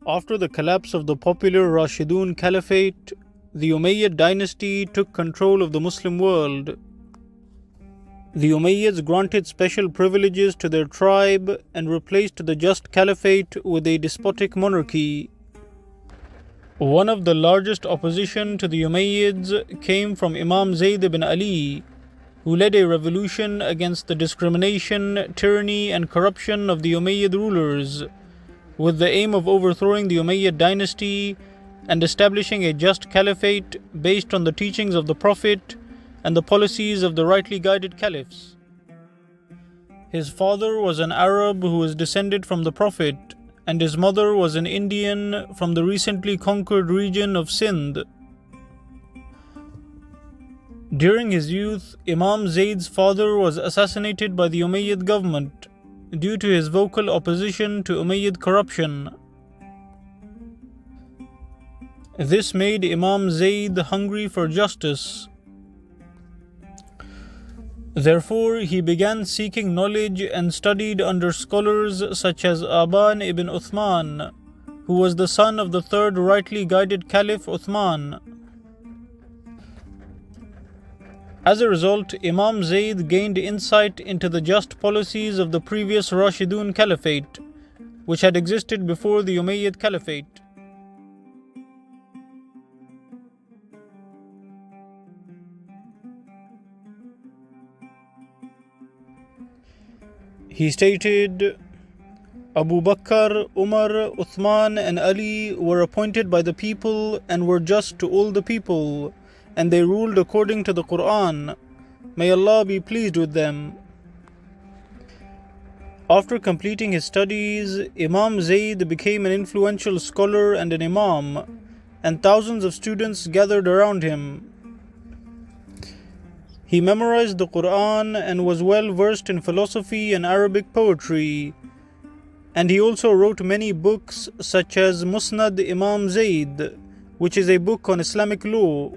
After the collapse of the popular Rashidun Caliphate, the Umayyad dynasty took control of the Muslim world. The Umayyads granted special privileges to their tribe and replaced the just caliphate with a despotic monarchy. One of the largest opposition to the Umayyads came from Imam Zayd ibn Ali, who led a revolution against the discrimination, tyranny, and corruption of the Umayyad rulers, with the aim of overthrowing the Umayyad dynasty and establishing a just caliphate based on the teachings of the Prophet and the policies of the rightly guided caliphs. His father was an Arab who was descended from the Prophet, and his mother was an Indian from the recently conquered region of Sindh. During his youth, Imam Zayd's father was assassinated by the Umayyad government due to his vocal opposition to Umayyad corruption. This made Imam Zayd hungry for justice. Therefore, he began seeking knowledge and studied under scholars such as Aban ibn Uthman, who was the son of the third rightly guided Caliph Uthman. As a result, Imam Zayd gained insight into the just policies of the previous Rashidun Caliphate, which had existed before the Umayyad Caliphate. He stated, Abu Bakr, Umar, Uthman, and Ali were appointed by the people and were just to all the people, and they ruled according to the Quran. May Allah be pleased with them. After completing his studies, Imam Zayd became an influential scholar and an Imam, and thousands of students gathered around him. He memorized the Quran and was well versed in philosophy and Arabic poetry, and he also wrote many books such as Musnad Imam Zayd, which is a book on Islamic law.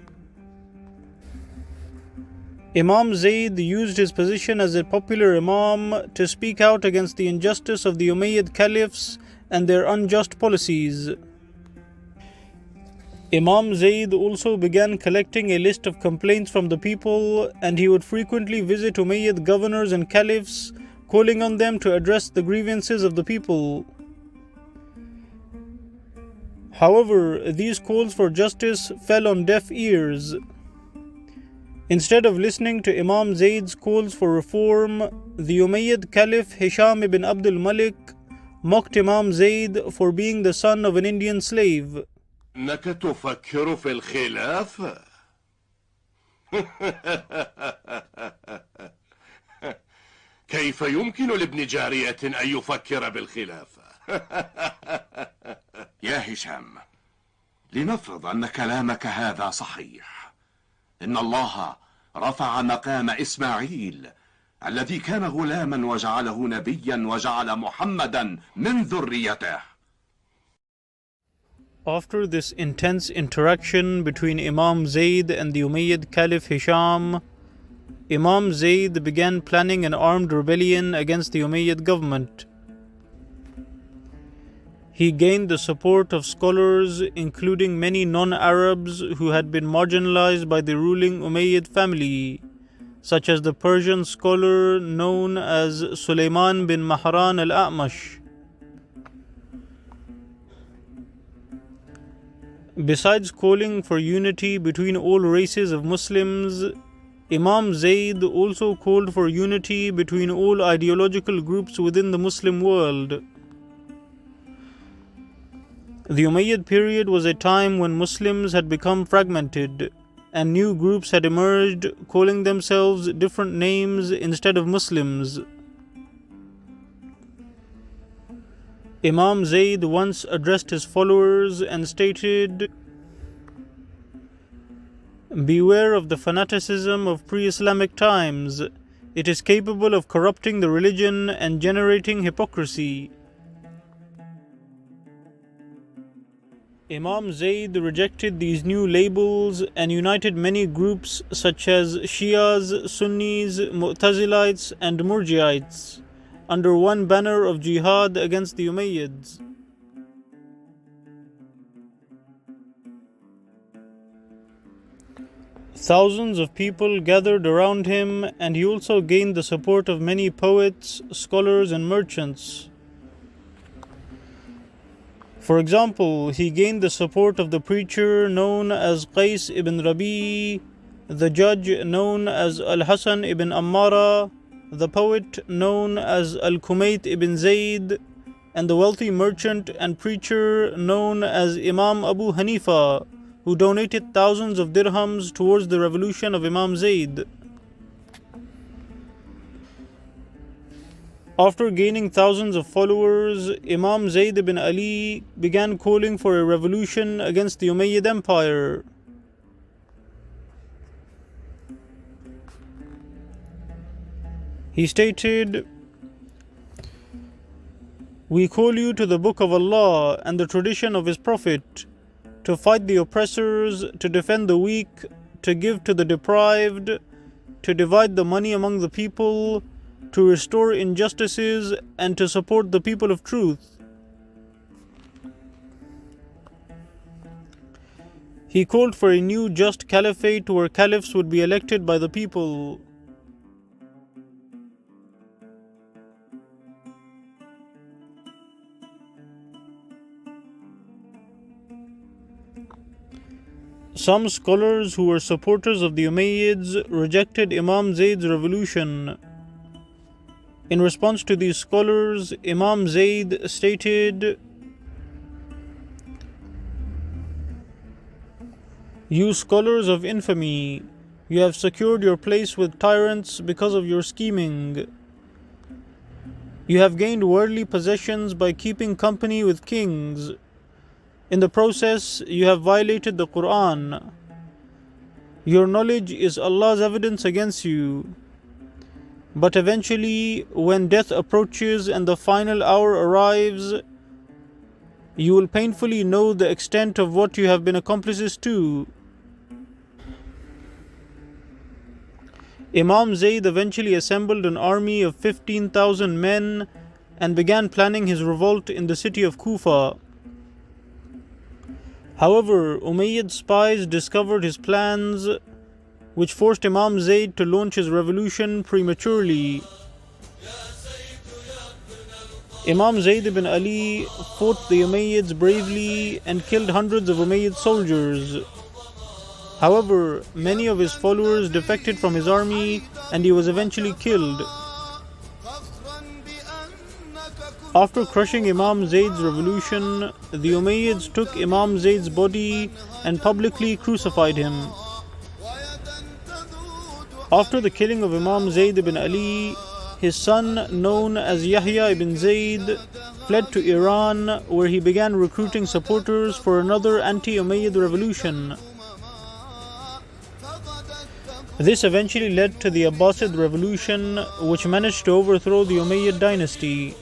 Imam Zayd used his position as a popular Imam to speak out against the injustice of the Umayyad caliphs and their unjust policies. Imam Zayd also began collecting a list of complaints from the people, and he would frequently visit Umayyad governors and caliphs, calling on them to address the grievances of the people. However, these calls for justice fell on deaf ears. Instead of listening to Imam Zayd's calls for reform, the Umayyad Caliph Hisham ibn Abdul Malik mocked Imam Zayd for being the son of an Indian slave. إنك تفكر في الخلافة. كيف يمكن لابن جارية أن يفكر بالخلافة؟ يا هشام، لنفرض أن كلامك هذا صحيح. إن الله رفع مقام إسماعيل الذي كان غلاما وجعله نبيا وجعل محمدا من ذريته. After this intense interaction between Imam Zayd and the Umayyad Caliph Hisham, Imam Zayd began planning an armed rebellion against the Umayyad government. He gained the support of scholars, including many non-Arabs who had been marginalized by the ruling Umayyad family, such as the Persian scholar known as Sulaiman bin Mahran al-A'mash. Besides calling for unity between all races of Muslims, Imam Zayd also called for unity between all ideological groups within the Muslim world. The Umayyad period was a time when Muslims had become fragmented, and new groups had emerged, calling themselves different names instead of Muslims. Imam Zayd once addressed his followers and stated, "Beware of the fanaticism of pre-Islamic times. It is capable of corrupting the religion and generating hypocrisy." Imam Zayd rejected these new labels and united many groups such as Shias, Sunnis, Mu'tazilites, and Murji'ites under one banner of jihad against the Umayyads. Thousands of people gathered around him, and he also gained the support of many poets, scholars, and merchants. For example, he gained the support of the preacher known as Qais ibn Rabi, the judge known as Al-Hasan ibn Ammara, the poet known as Al-Kumayt ibn Zayd, and the wealthy merchant and preacher known as Imam Abu Hanifa, who donated thousands of dirhams towards the revolution of Imam Zayd. After gaining thousands of followers, Imam Zayd ibn Ali began calling for a revolution against the Umayyad Empire. He stated, "We call you to the Book of Allah and the tradition of His Prophet, to fight the oppressors, to defend the weak, to give to the deprived, to divide the money among the people, to restore injustices, and to support the people of truth." He called for a new just caliphate where caliphs would be elected by the people. Some scholars who were supporters of the Umayyads rejected Imam Zayd's revolution. In response to these scholars, Imam Zayd stated, "You scholars of infamy, you have secured your place with tyrants because of your scheming. You have gained worldly possessions by keeping company with kings. In the process, you have violated the Quran. Your knowledge is Allah's evidence against you. But eventually, when death approaches and the final hour arrives, you will painfully know the extent of what you have been accomplices to." Imam Zayd eventually assembled an army of 15,000 men and began planning his revolt in the city of Kufa. However, Umayyad spies discovered his plans, which forced Imam Zayd to launch his revolution prematurely. Imam Zayd ibn Ali fought the Umayyads bravely and killed hundreds of Umayyad soldiers. However, many of his followers defected from his army and he was eventually killed. After crushing Imam Zayd's revolution, the Umayyads took Imam Zayd's body and publicly crucified him. After the killing of Imam Zayd ibn Ali, his son, known as Yahya ibn Zayd, fled to Iran, where he began recruiting supporters for another anti-Umayyad revolution. This eventually led to the Abbasid revolution, which managed to overthrow the Umayyad dynasty.